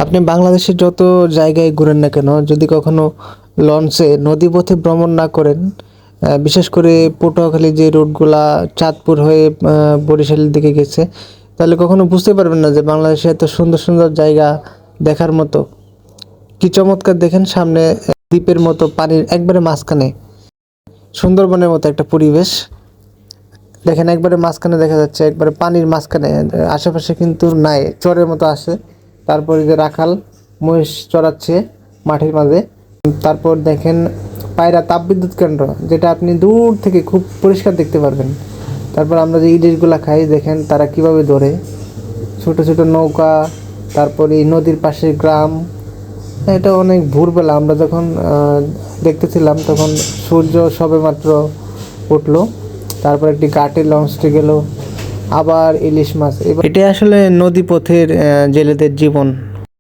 আপনি বাংলাদেশের যত জায়গায় ঘুরেন না কেন, যদি কখনো লঞ্চে নদীপথে ভ্রমণ না করেন, বিশেষ করে পটুয়াখালী যে রুটগুলা চাঁদপুর হয়ে বরিশালের দিকে গেছে, তাহলে কখনো বুঝতে পারবেন না যে বাংলাদেশে এত সুন্দর সুন্দর জায়গা দেখার মতো। কি চমৎকার দেখেন, সামনে দ্বীপের মতো পানির একবারে মাঝখানে সুন্দরবনের মতো একটা পরিবেশ। দেখেন একবারে মাঝখানে দেখা যাচ্ছে, একবারে পানির মাঝখানে, আশেপাশে কিন্তু নাই, চরের মতো আসে। তারপরে যে রাখাল মহিষ চড়াচ্ছে মাঠের মাঝে। তারপর দেখেন পায়রা তাপবিদ্যুৎ কেন্দ্র, যেটা আপনি দূর থেকে খুব পরিষ্কার দেখতে পারবেন। তারপর আমরা যে ইলিশগুলা খাই, দেখেন তারা কিভাবে ধরে, ছোট ছোট নৌকা। তারপরে এই নদীর পাশে গ্রাম। এটা অনেক ভোরবেলা আমরা যখন দেখতেছিলাম, তখন সূর্য সবেমাত্র উঠলো। তারপর একটি ঘাটে লঞ্চটি গেল, আবার ইলিশ মাছ। এটাই আসলে নদী পথের জেলেদের জীবন।